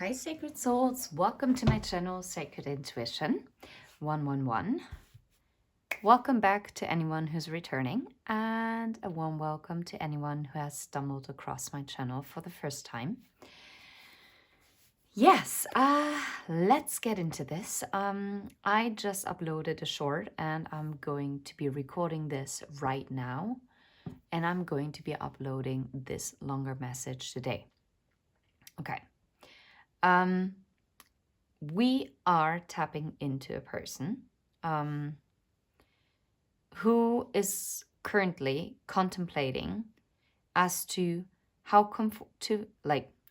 Hi, Sacred Souls. Welcome to my channel, Sacred Intuition 111. Welcome back to anyone who's returning, and a warm welcome to anyone who has stumbled across my channel for the first time. Yes, let's get into this. I just uploaded a short, and I'm going to be recording this right now, and I'm going to be uploading this longer message today. Okay. We are tapping into a person who is currently contemplating as to how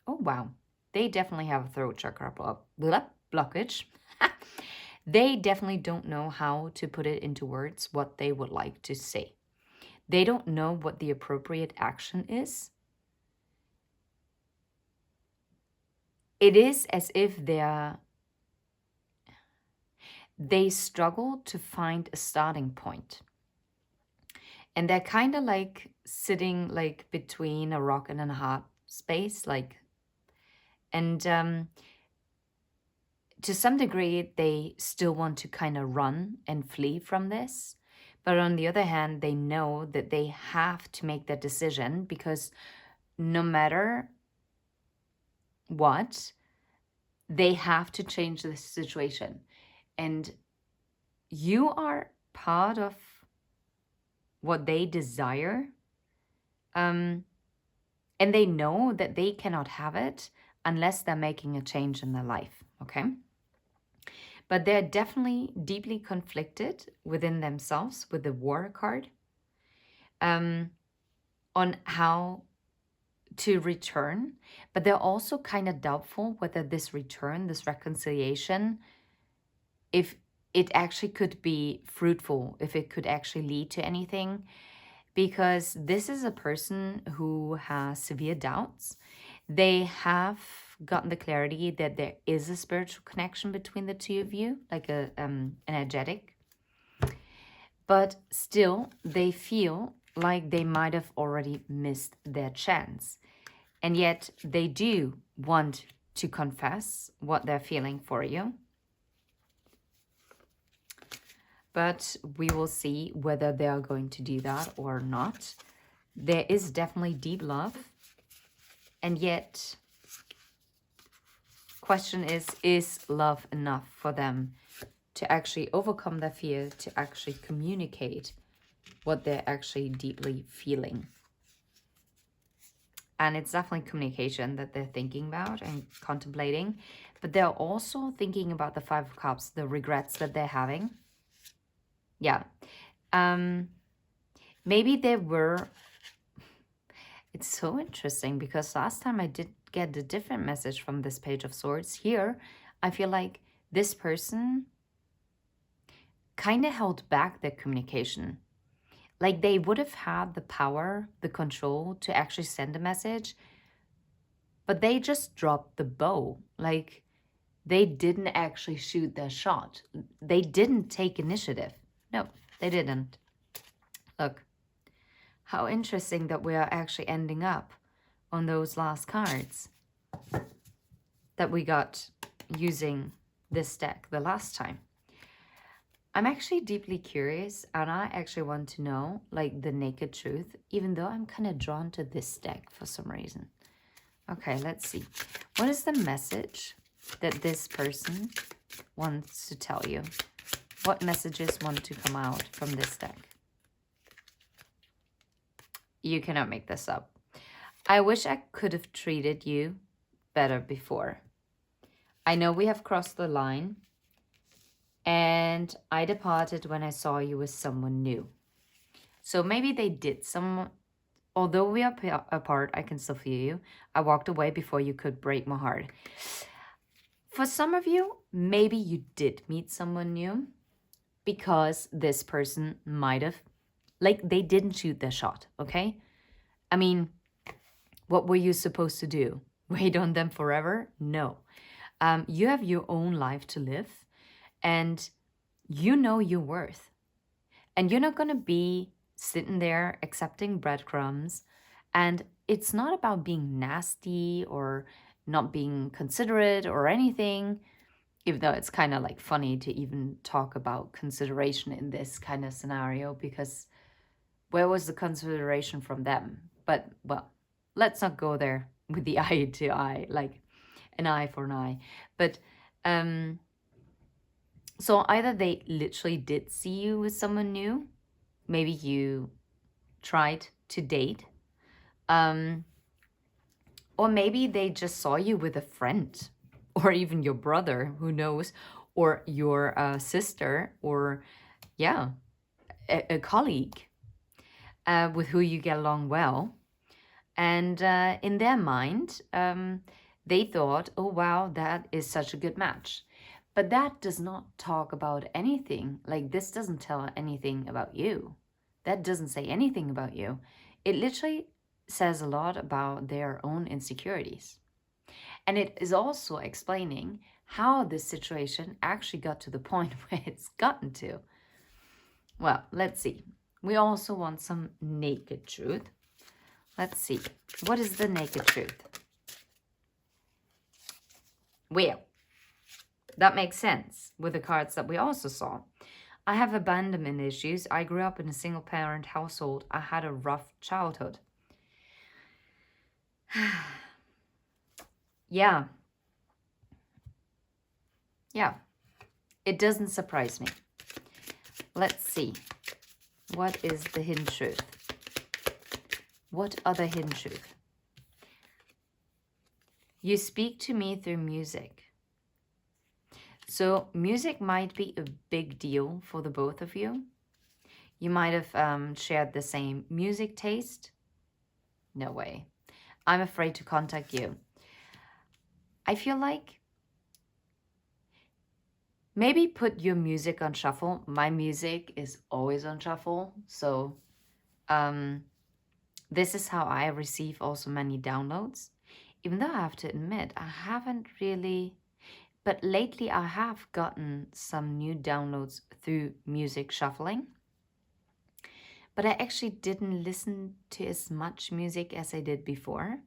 oh wow, they definitely have a throat chakra blockage. They definitely don't know how to put it into words what they would like to say. They don't know what the appropriate action is. It is as if they struggle to find a starting point. And they're kind of like sitting like between a rock and a hard space, and to some degree, they still want to kind of run and flee from this. But on the other hand, they know that they have to make that decision because no matter what, they have to change the situation. And you are part of what they desire. And they know that they cannot have it unless they're making a change in their life, okay? But they're definitely deeply conflicted within themselves with the War card on how to return. But they're also kind of doubtful whether this return, this reconciliation, if it actually could be fruitful, if it could actually lead to anything. Because this is a person who has severe doubts. They have gotten the clarity that there is a spiritual connection between the two of you, like a energetic. But still, they feel like they might have already missed their chance. And yet, they do want to confess what they're feeling for you. But we will see whether they are going to do that or not. There is definitely deep love. And yet, question is love enough for them to actually overcome their fear, to actually communicate what they're actually deeply feeling? And it's definitely communication that they're thinking about and contemplating. But they're also thinking about the Five of Cups, the regrets that they're having. Yeah. Maybe they were... It's so interesting because last time I did get a different message from this Page of Swords. Here, I feel like this person kind of held back their communication. Like they would have had the power, the control to actually send a message, but they just dropped the bow. Like they didn't actually shoot their shot. They didn't take initiative. No, they didn't. Look, how interesting that we are actually ending up on those last cards that we got using this deck the last time. I'm actually deeply curious, and I actually want to know, like, the naked truth, even though I'm kind of drawn to this deck for some reason. Okay, let's see. What is the message that this person wants to tell you? What messages want to come out from this deck? You cannot make this up. I wish I could have treated you better before. I know we have crossed the line, and I departed when I saw you with someone new. So maybe they did some... Although we are apart, I can still feel you. I walked away before you could break my heart. For some of you, maybe you did meet someone new because this person might have... Like, they didn't shoot their shot, okay? I mean, what were you supposed to do? Wait on them forever? No. You have your own life to live. And you know your worth. And you're not going to be sitting there accepting breadcrumbs. And it's not about being nasty or not being considerate or anything, even though it's kind of like funny to even talk about consideration in this kind of scenario, because where was the consideration from them? But well, let's not go there with the eye to eye, like an eye for an eye. But so either they literally did see you with someone new, maybe you tried to date, or maybe they just saw you with a friend, or even your brother, who knows, or your sister, or yeah, a colleague with who you get along well. And in their mind, they thought, oh, wow, that is such a good match. But that does not talk about anything. Like, this doesn't tell anything about you. That doesn't say anything about you. It literally says a lot about their own insecurities. And it is also explaining how this situation actually got to the point where it's gotten to. Well, let's see. We also want some naked truth. Let's see. What is the naked truth? Well, that makes sense with the cards that we also saw. I have abandonment issues. I grew up in a single parent household. I had a rough childhood. Yeah. Yeah. It doesn't surprise me. Let's see. What is the hidden truth? What other hidden truth? You speak to me through music. So music might be a big deal for the both of you. You might have shared the same music taste. No way. I'm afraid to contact you. I feel like maybe put your music on shuffle. My music is always on shuffle. So this is how I receive also many downloads. Even though I have to admit, I haven't really, but lately I have gotten some new downloads through music shuffling. But I actually didn't listen to as much music as I did before,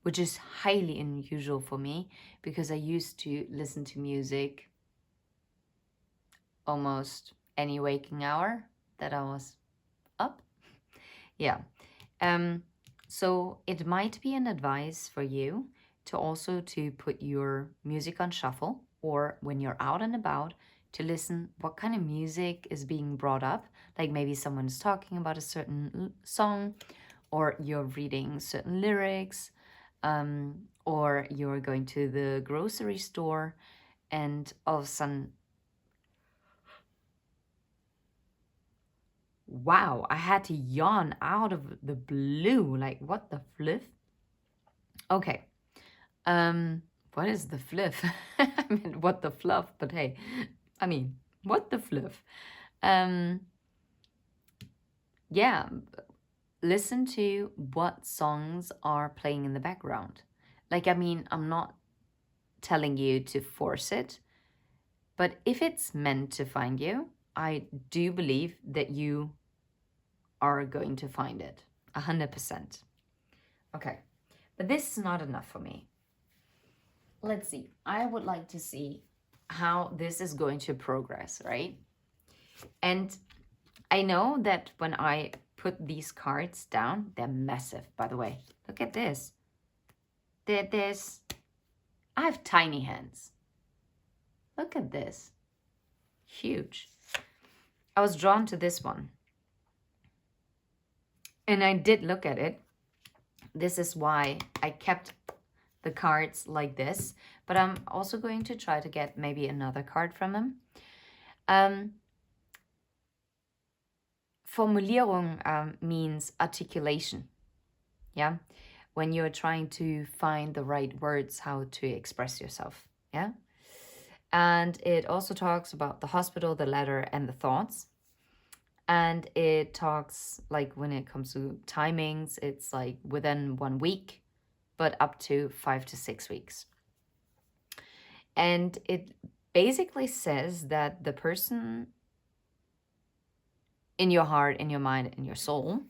which is highly unusual for me because I used to listen to music almost any waking hour that I was up. Yeah. So it might be an advice for you to also to put your music on shuffle, or when you're out and about, to listen what kind of music is being brought up. Like maybe someone is talking about a certain song, or you're reading certain lyrics, or you're going to the grocery store and all of a sudden, wow, I had to yawn out of the blue. Like, what the fliff? Okay. What is the fliff? I mean, what the fluff? But hey, I mean, what the fliff? Yeah, listen to what songs are playing in the background. Like, I mean, I'm not telling you to force it, but if it's meant to find you, I do believe that you are going to find it 100%. Okay, but this is not enough for me. Let's see. I would like to see how this is going to progress, right? And I know that when I put these cards down, they're massive, by the way. Look at this. There's, I have tiny hands. Look at this. Huge. I was drawn to this one. And I did look at it. This is why I kept the cards like this. But I'm also going to try to get maybe another card from him. Formulierung means articulation. Yeah. When you're trying to find the right words how to express yourself. Yeah. And it also talks about the hospital, the letter, and the thoughts. And it talks like when it comes to timings, it's like within 1 week, but up to 5 to 6 weeks. And it basically says that the person in your heart, in your mind, in your soul,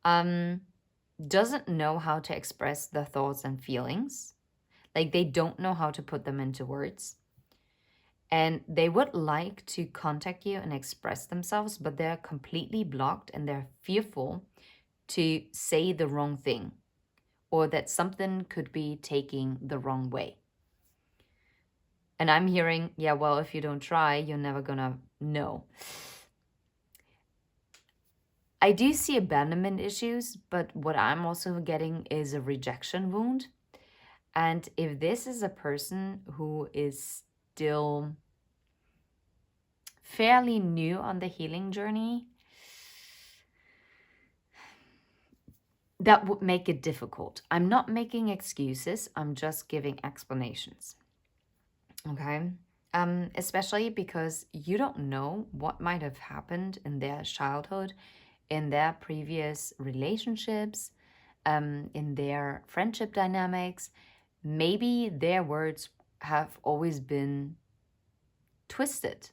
doesn't know how to express the thoughts and feelings. Like they don't know how to put them into words. And they would like to contact you and express themselves, but they're completely blocked and they're fearful to say the wrong thing or that something could be taking the wrong way. And I'm hearing, yeah, well, if you don't try, you're never gonna know. I do see abandonment issues, but what I'm also getting is a rejection wound. And if this is a person who is still fairly new on the healing journey, that would make it difficult. I'm not making excuses, I'm just giving explanations. Okay? Especially because you don't know what might have happened in their childhood, in their previous relationships, in their friendship dynamics. Maybe their words have always been twisted,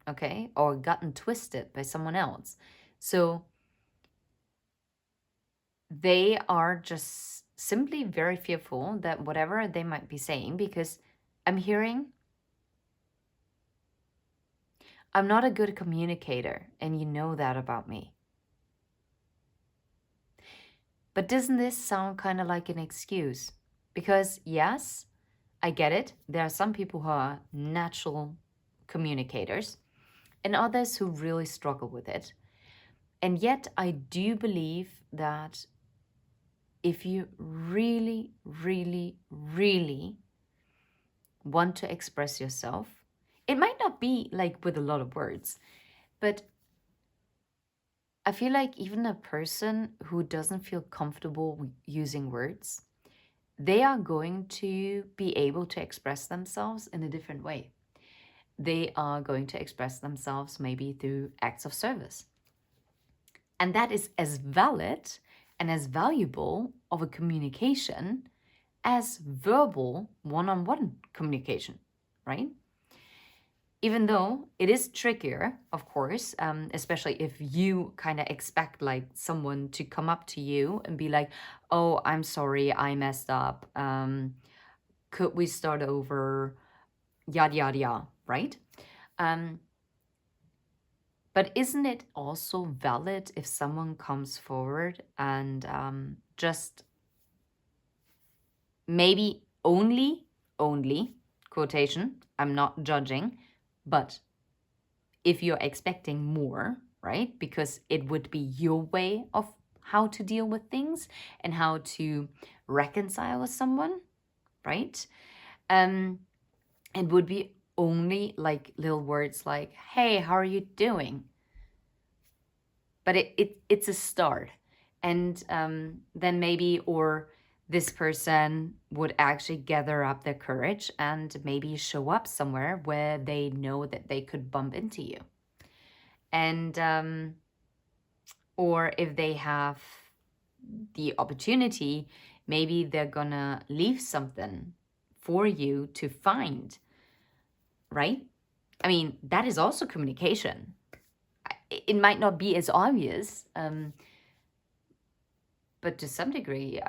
okay, or gotten twisted by someone else. So they are just simply very fearful that whatever they might be saying, because I'm hearing, I'm not a good communicator, and you know that about me. But doesn't this sound kind of like an excuse? Because yes, I get it. There are some people who are natural communicators and others who really struggle with it. And yet, I do believe that if you really, really, really want to express yourself, it might not be like with a lot of words, but I feel like even a person who doesn't feel comfortable using words, they are going to be able to express themselves in a different way. They are going to express themselves maybe through acts of service. And that is as valid and as valuable of a communication as verbal one-on-one communication, right? Even though it is trickier, of course, especially if you kind of expect like someone to come up to you and be like, oh, I'm sorry, I messed up. Could we start over? Yada, yada, yada, right? Um, but isn't it also valid if someone comes forward and just maybe only, quotation, I'm not judging, but if you're expecting more, right? Because it would be your way of how to deal with things and how to reconcile with someone, right? It would be only like little words like, hey, how are you doing? But it's a start. And then maybe, or this person would actually gather up their courage and maybe show up somewhere where they know that they could bump into you. And or if they have the opportunity, maybe they're gonna leave something for you to find, right? I mean, that is also communication. It might not be as obvious, but to some degree,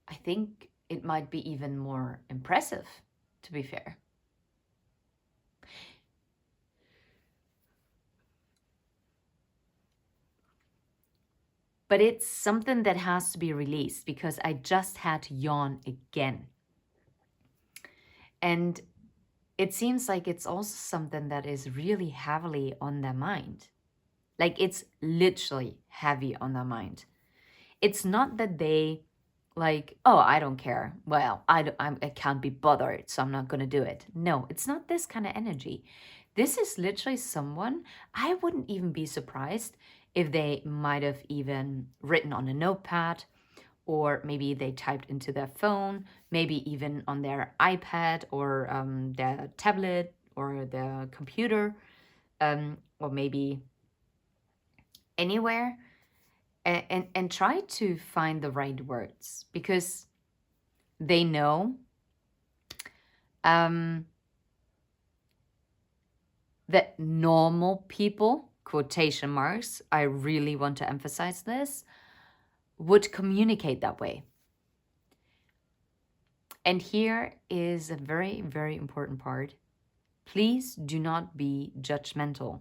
I think it might be even more impressive, to be fair. But it's something that has to be released because I just had to yawn again. And it seems like it's also something that is really heavily on their mind. Like it's literally heavy on their mind. It's not that they like, oh, I don't care. Well, I can't be bothered, so I'm not going to do it. No, it's not this kind of energy. This is literally someone, I wouldn't even be surprised if they might have even written on a notepad, or maybe they typed into their phone, maybe even on their iPad or their tablet or their computer, or maybe anywhere, and try to find the right words because they know that normal people, quotation marks, I really want to emphasize this, would communicate that way. And here is a very, very important part. Please do not be judgmental.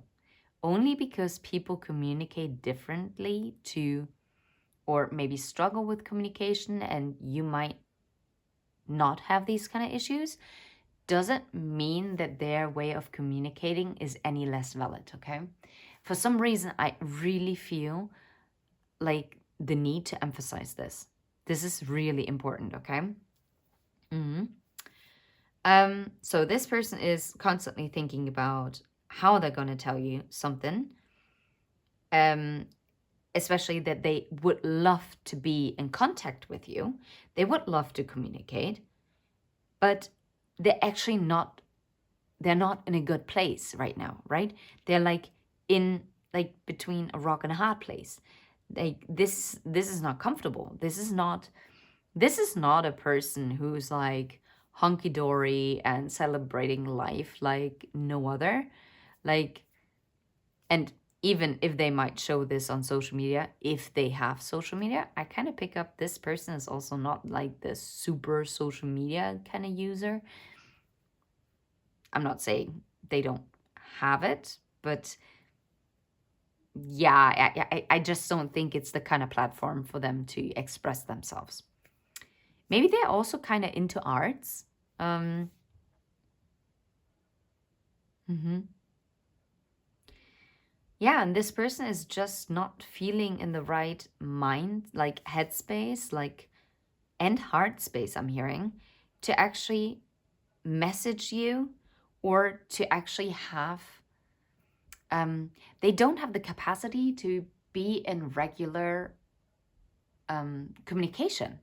Only because people communicate differently to, or maybe struggle with communication, and you might not have these kind of issues, doesn't mean that their way of communicating is any less valid, okay? For some reason, I really feel like the need to emphasize this. This is really important, okay? Mhm. So this person is constantly thinking about how they're going to tell you something, um, especially that they would love to be in contact with you. They would love to communicate, but they're actually not, they're not in a good place right now, right? They're like in, like between a rock and a hard place. This is not comfortable. This is not a person who's like hunky-dory and celebrating life like no other. Like, and even if they might show this on social media, if they have social media, I kind of pick up this person is also not like the super social media kind of user. I'm not saying they don't have it, but yeah, I just don't think it's the kind of platform for them to express themselves. Maybe they're also kind of into arts. Mhm. Yeah, and this person is just not feeling in the right mind, like headspace, like and heart space, I'm hearing, to actually message you or to actually have, they don't have the capacity to be in regular communication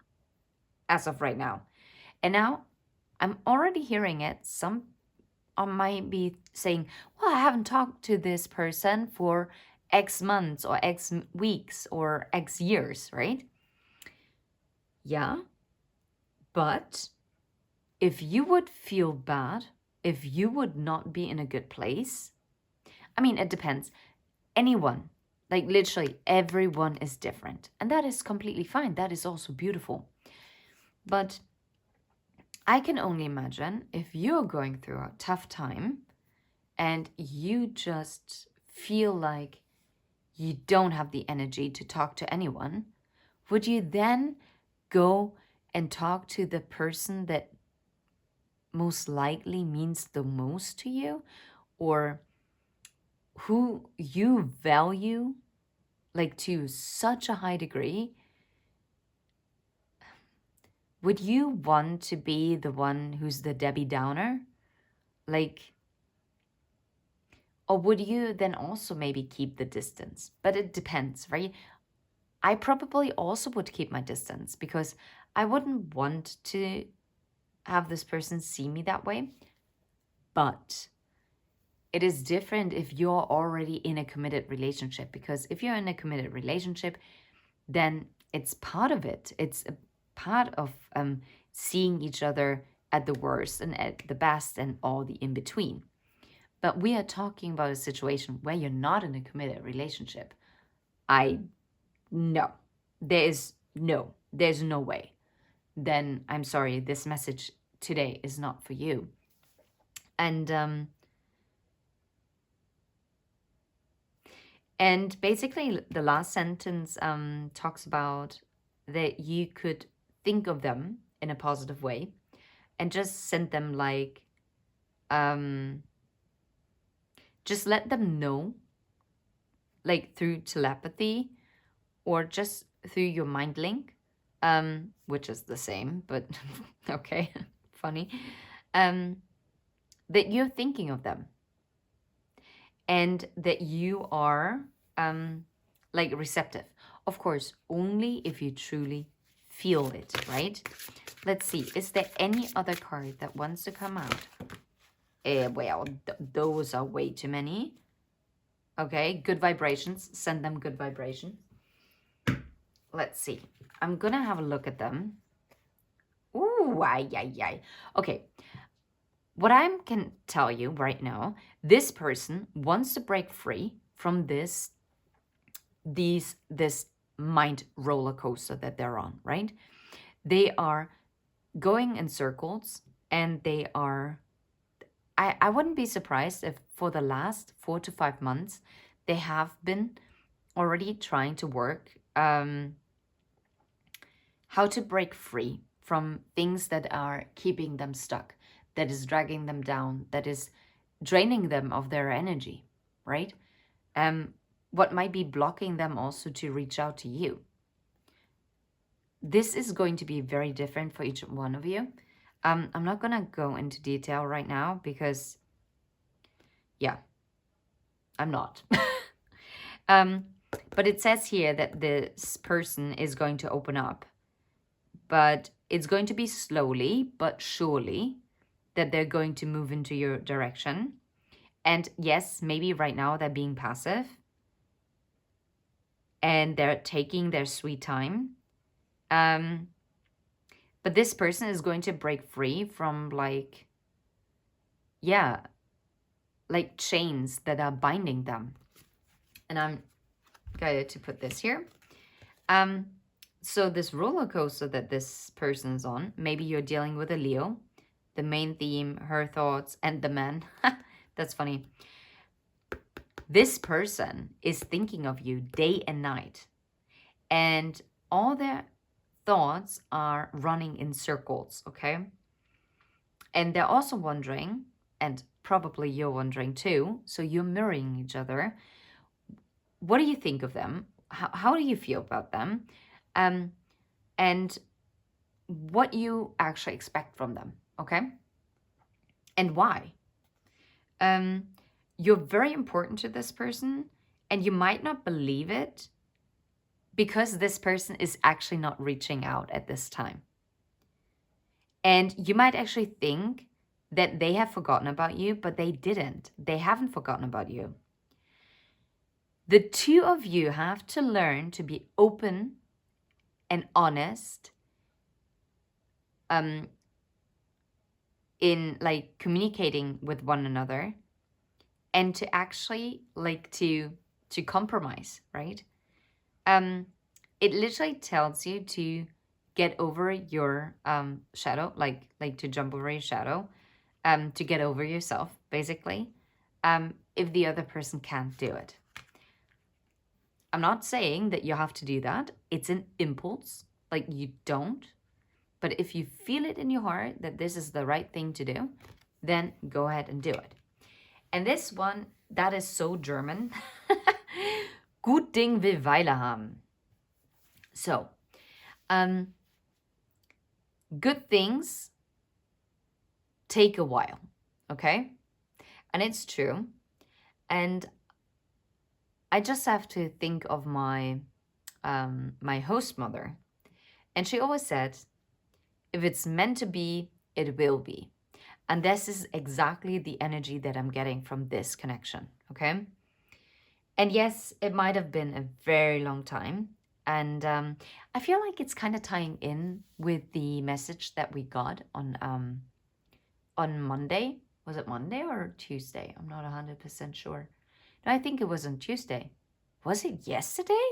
as of right now. And now I'm already hearing it. Some might be saying, well, I haven't talked to this person for X months or X weeks or X years, right? Yeah. But if you would feel bad, if you would not be in a good place, I mean, it depends. Anyone, like literally everyone is different. And that is completely fine. That is also beautiful. But I can only imagine if you're going through a tough time and you just feel like you don't have the energy to talk to anyone, would you then go and talk to the person that most likely means the most to you, or who you value like to such a high degree? Would you want to be the one who's the Debbie Downer? Like, or would you then also maybe keep the distance? But it depends, right? I probably also would keep my distance because I wouldn't want to have this person see me that way. But it is different if you're already in a committed relationship, because if you're in a committed relationship, then it's part of it. It's a part of seeing each other at the worst and at the best and all the in between. But we are talking about a situation where you're not in a committed relationship. I no, there's no way. Then I'm sorry, this message today is not for you. And basically, the last sentence talks about that you could think of them in a positive way and just send them like, just let them know, like through telepathy or just through your mind link, which is the same, but okay, funny, that you're thinking of them and that you are like receptive. Of course, only if you truly feel it, right? Let's see, is there any other card that wants to come out? Well, those are way too many. Okay, good vibrations. Send them good vibrations. Let's see. I'm gonna have a look at them. Ooh, ay, ay, ay. Okay, what I can tell you right now, this person wants to break free from this mind roller coaster that they're on, right? They are going in circles, and they are, I wouldn't be surprised if for the last 4 to 5 months they have been already trying to work how to break free from things that are keeping them stuck, that is dragging them down, that is draining them of their energy, right? What might be blocking them also to reach out to you. This is going to be very different for each one of you. I'm not going to go into detail right now because, yeah, I'm not. But it says here that this person is going to open up, but it's going to be slowly but surely that they're going to move into your direction. And yes, maybe right now they're being passive and they're taking their sweet time. But this person is going to break free from like chains that are binding them. And I'm going to put this here. So this roller coaster that this person's on, maybe you're dealing with a Leo, the main theme, her thoughts, and the man. That's funny. This person is thinking of you day and night, and all their thoughts are running in circles, okay? And they're also wondering, and probably you're wondering too, so you're mirroring each other. What do you think of them? How do you feel about them? And what you actually expect from them, okay? And why? You're very important to this person, and you might not believe it because this person is actually not reaching out at this time. And you might actually think that they have forgotten about you, but they didn't. They haven't forgotten about you. The two of you have to learn to be open and honest in like communicating with one another, and to actually like to compromise, right? It literally tells you to get over your shadow, like to jump over your shadow, to get over yourself, basically, if the other person can't do it. I'm not saying that you have to do that. It's an impulse, like you don't. But if you feel it in your heart that this is the right thing to do, then go ahead and do it. And this one, that is so German. Gut Ding will Weile haben. So, good things take a while, okay? And it's true. And I just have to think of my my host mother. And she always said, if it's meant to be, it will be. And this is exactly the energy that I'm getting from this connection, okay? And yes, it might have been a very long time. And I feel like it's kind of tying in with the message that we got on Monday. Was it Monday or Tuesday? I'm not 100% sure. No, I think it was on Tuesday. Was it yesterday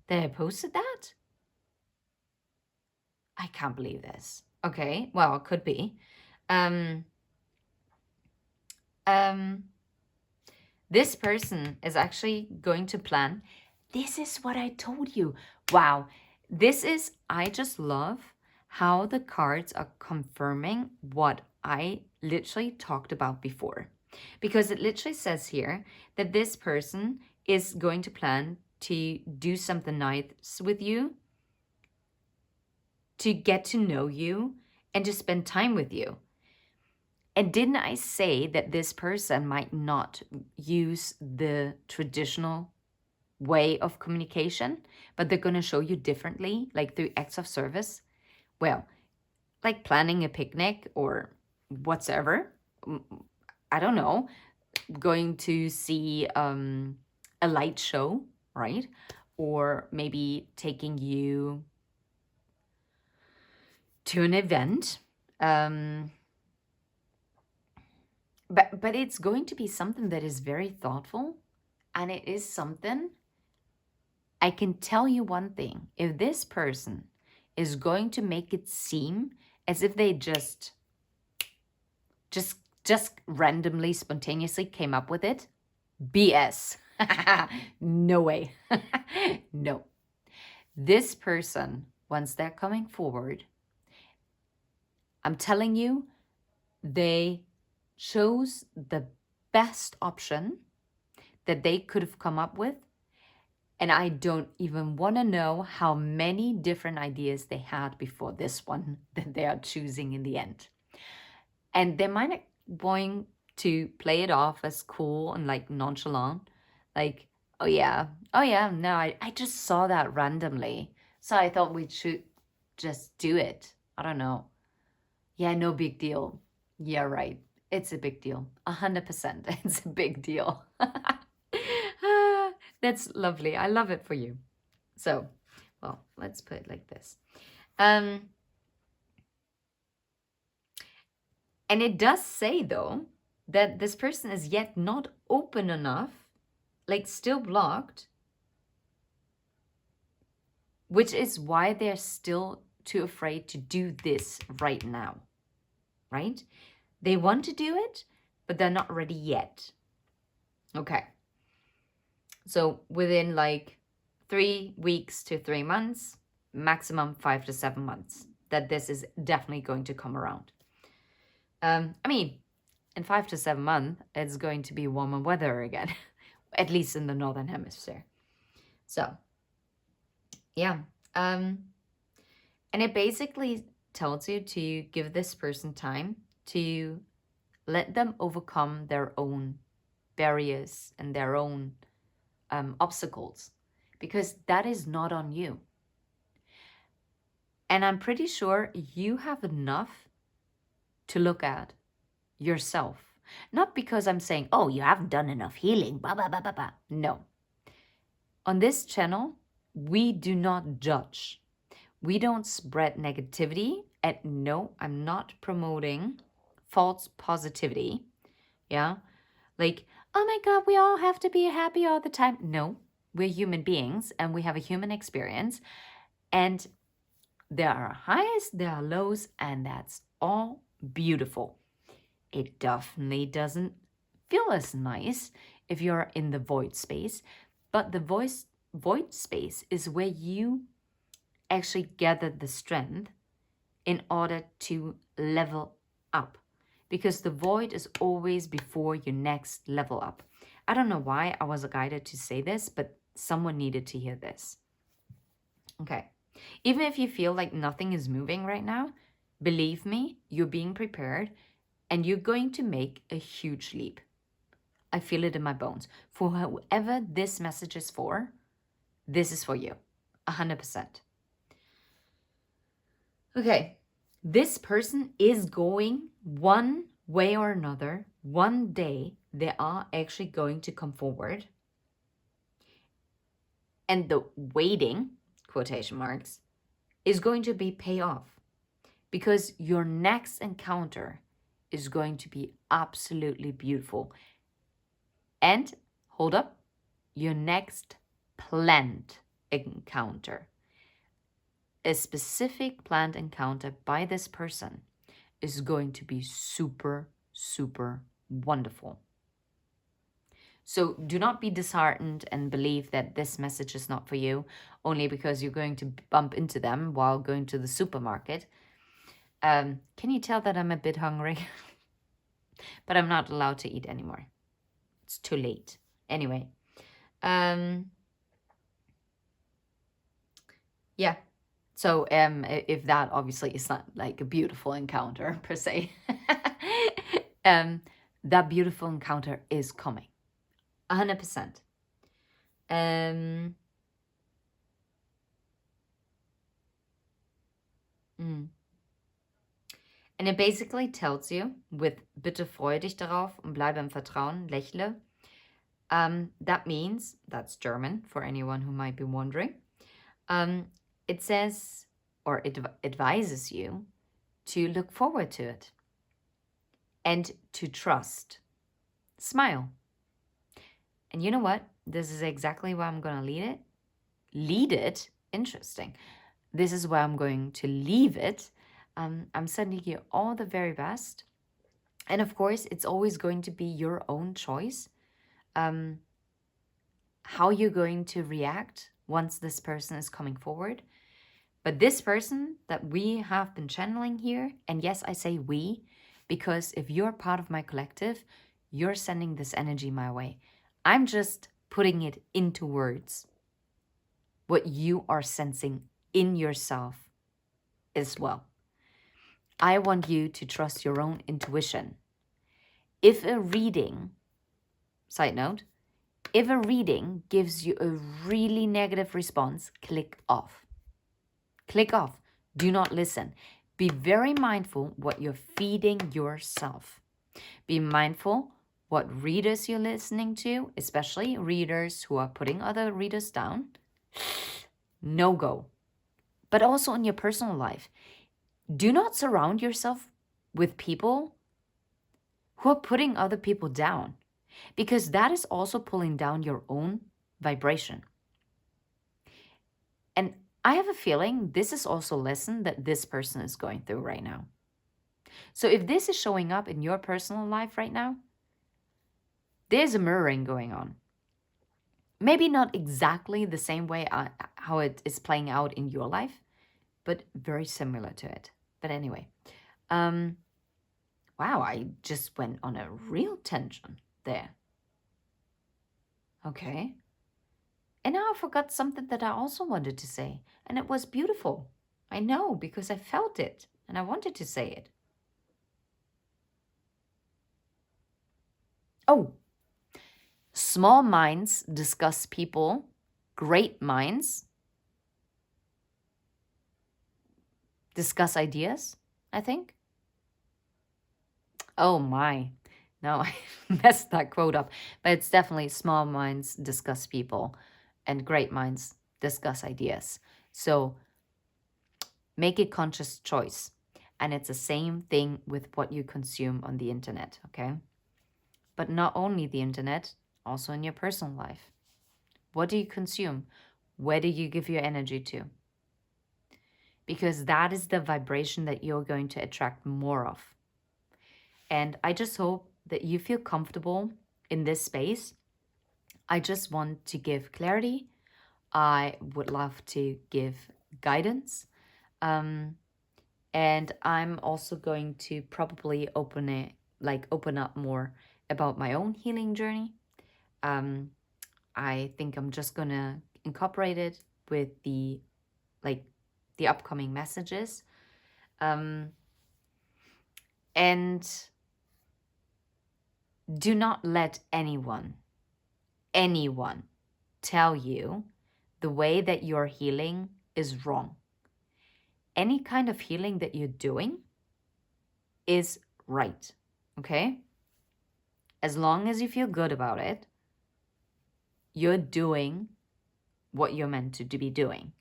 that I posted that? I can't believe this. Okay, well, it could be. This person is actually going to plan. This is what I told you. Wow. I just love how the cards are confirming what I literally talked about before. Because it literally says here that this person is going to plan to do something nice with you, to get to know you, and to spend time with you. And didn't I say that this person might not use the traditional way of communication, but they're going to show you differently, like through acts of service? Well, like planning a picnic or whatsoever. I don't know, going to see a light show, right? Or maybe taking you to an event. But it's going to be something that is very thoughtful, and it is something, I can tell you one thing. If this person is going to make it seem as if they just randomly, spontaneously came up with it. BS. No way. No. This person, once they're coming forward, I'm telling you, they chose the best option that they could have come up with. And I don't even want to know how many different ideas they had before this one that they are choosing in the end. And they might going to play it off as cool and like nonchalant, like, oh yeah, no, I just saw that randomly, so I thought we should just do it. I don't know. Yeah, no big deal. Yeah, right. It's a big deal. 100%. It's a big deal. That's lovely. I love it for you. So, well, let's put it like this. And it does say, though, that this person is yet not open enough, like still blocked, which is why they're still too afraid to do this right now, right? They want to do it, but they're not ready yet. Okay. So within like 3 weeks to 3 months, maximum 5 to 7 months, that this is definitely going to come around. I mean, in 5 to 7 months, it's going to be warmer weather again, at least in the Northern Hemisphere. So, yeah. And it basically tells you to give this person time to let them overcome their own barriers and their own obstacles, because that is not on you. And I'm pretty sure you have enough to look at yourself. Not because I'm saying, oh, you haven't done enough healing, blah, blah, blah, blah, blah. No. On this channel, we do not judge. We don't spread negativity. And no, I'm not promoting false positivity. Yeah. Like, oh my God, we all have to be happy all the time. No, we're human beings and we have a human experience. And there are highs, there are lows, and that's all beautiful. It definitely doesn't feel as nice if you're in the void space, but the void space is where you actually gather the strength in order to level up, because the void is always before your next level up. I don't know why I was guided to say this, but someone needed to hear this. Okay. Even if you feel like nothing is moving right now, believe me, you're being prepared and you're going to make a huge leap. I feel it in my bones. For whoever this message is for, this is for you. 100%. Okay. This person is going one way or another. One day, they are actually going to come forward. And the waiting, quotation marks, is going to be pay off, because your next encounter is going to be absolutely beautiful. And hold up, your next planned encounter, a specific planned encounter by this person, is going to be super, super wonderful. So do not be disheartened and believe that this message is not for you only because you're going to bump into them while going to the supermarket. Can you tell that I'm a bit hungry? But I'm not allowed to eat anymore. It's too late. Anyway. Yeah. So if that obviously is not like a beautiful encounter per se, that beautiful encounter is coming. 100%. And it basically tells you with bitte freu dich darauf und bleibe im Vertrauen, lächle. That means, that's German for anyone who might be wondering. It says, or it advises you to look forward to it and to trust. Smile. And you know what? This is exactly where I'm going to lead it. Lead it? Interesting. This is where I'm going to leave it. I'm sending you all the very best. And of course, it's always going to be your own choice how you're going to react once this person is coming forward. But this person that we have been channeling here, and yes, I say we, because if you're part of my collective, you're sending this energy my way. I'm just putting it into words, what you are sensing in yourself as well. I want you to trust your own intuition. If a reading, side note, if a reading gives you a really negative response, click off. Click off. Do not listen. Be very mindful what you're feeding yourself. Be mindful what readers you're listening to, especially readers who are putting other readers down. No go. But also in your personal life. Do not surround yourself with people who are putting other people down, because that is also pulling down your own vibration. And I have a feeling this is also a lesson that this person is going through right now. So if this is showing up in your personal life right now, there's a mirroring going on. Maybe not exactly the same way how it is playing out in your life, but very similar to it. But anyway, wow, I just went on a real tangent there. Okay. And now I forgot something that I also wanted to say, and it was beautiful. I know, because I felt it, and I wanted to say it. Oh, small minds discuss people, great minds discuss ideas, I think. Oh my, no, I messed that quote up. But it's definitely small minds discuss people and great minds discuss ideas. So make a conscious choice. And it's the same thing with what you consume on the internet, okay? But not only the internet, also in your personal life. What do you consume? Where do you give your energy to? Because that is the vibration that you're going to attract more of. And I just hope that you feel comfortable in this space. I just want to give clarity. I would love to give guidance. And I'm also going to probably open up more about my own healing journey. I think I'm just gonna incorporate it with the upcoming messages. And do not let anyone tell you the way that you're healing is wrong. Any kind of healing that you're doing is right, okay? As long as you feel good about it, you're doing what you're meant to be doing.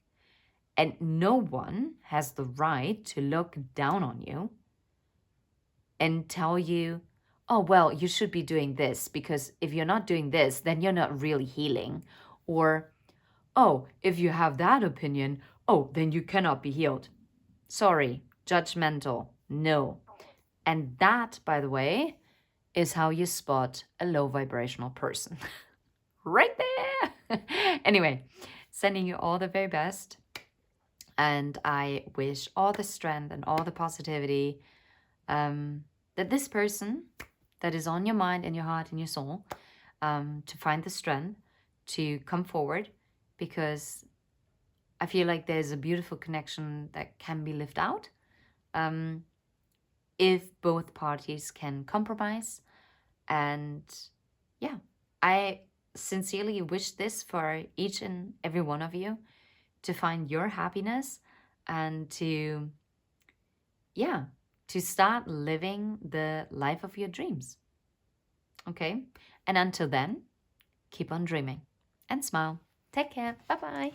And no one has the right to look down on you and tell you, oh, well, you should be doing this, because if you're not doing this, then you're not really healing. Or, oh, if you have that opinion, oh, then you cannot be healed. Sorry, judgmental, no. And that, by the way, is how you spot a low vibrational person. Right there. Anyway, sending you all the very best. And I wish all the strength and all the positivity that this person that is on your mind and your heart and your soul, to find the strength to come forward, because I feel like there's a beautiful connection that can be lived out if both parties can compromise. And yeah, I sincerely wish this for each and every one of you, to find your happiness and to start living the life of your dreams. Okay? And until then, keep on dreaming and smile. Take care. Bye-bye.